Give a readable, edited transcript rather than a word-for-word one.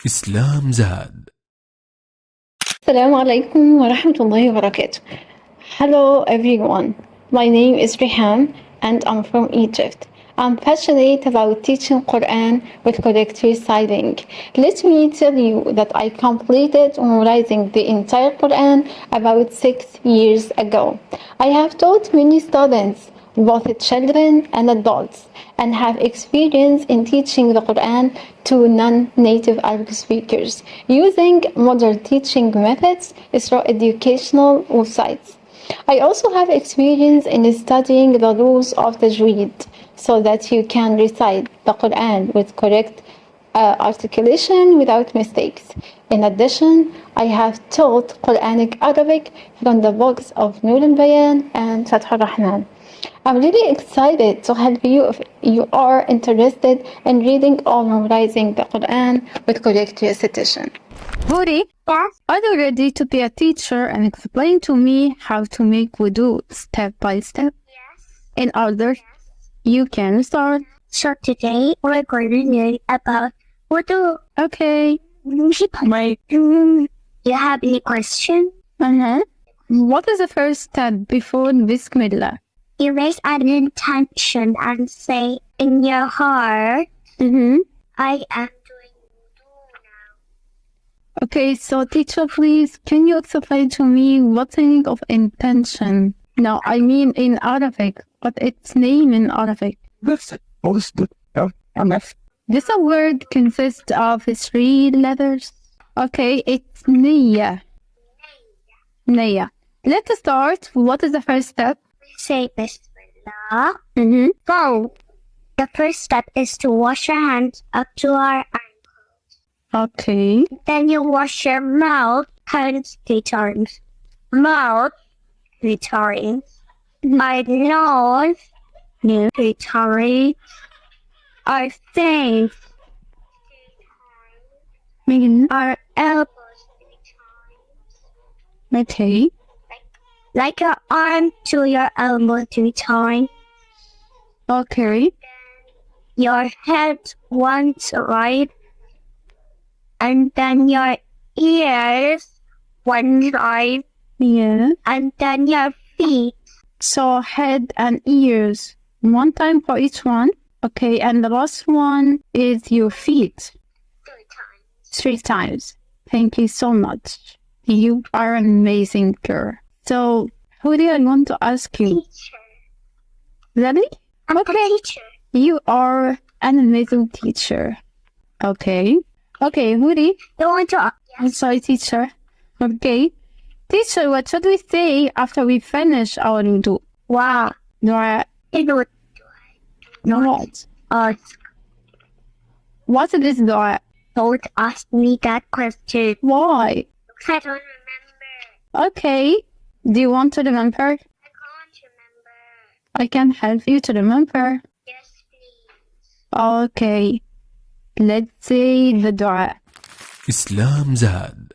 Islamzad. Assalamu alaikum wa rahmatullahi wa barakatuh. Hello everyone. My name is Rihan and I'm from Egypt. I'm passionate about teaching Quran with correct reciting. Let me tell you that I completed memorizing the entire Quran about 6 years ago. I have taught many students, both children and adults, and have experience in teaching the Quran to non-native Arabic speakers using modern teaching methods through educational websites. I also have experience in studying the rules of Tajweed so that you can recite the Quran with correct articulation without mistakes. In addition, I have taught Quranic Arabic from the books of Nur al-Bayan and Fath al-Rahman. I'm really excited to help you if you are interested in reading or memorizing the Quran with correct recitation. Huri, Yes. are you ready to be a teacher and explain to me how to make wudu step by step? Yes. In order, you can start. So today we're going to learn about Wudu. Okay. You have any question? What is the first step before Bismillah? You raise an intention and say in your heart, I am doing Wudu now. Okay, so teacher, please, can you explain to me what's the meaning of intention? No, I mean in Arabic, what its name in Arabic. This word consists of 3 letters. Okay, it's Niyya. Niyya. Let's start. What is the first step? Say Bismillah. So, the first step is to wash your hands up to our ankles. Okay. Then you wash your mouth, hands 3 times. Mouth 3 times. My nose 3 times. Our face 3 times. Our elbows 3 times. Okay. Like your arm to your elbow 3 times. Okay. Your head once, right? And then your ears 1 time. Yeah. And then your feet. So head and ears, 1 time for each one. Okay, and the last one is your feet, 3 times. 3 times. Thank you so much. You are an amazing girl. So, Hudi, I want to ask you. Teacher. Really? I'm a teacher. You are an amazing teacher. Okay. Okay, Hudi. You want to? I'm sorry, teacher. Okay. Teacher, what should we say after we finish our wudu? Wow. Dua. You know What? ask. What is dua? Don't ask me that question. Why? I don't remember. Okay. Do you want to remember? I can't remember. I can help you to remember. Yes, please. Okay. Let's say the dua. Islamzad.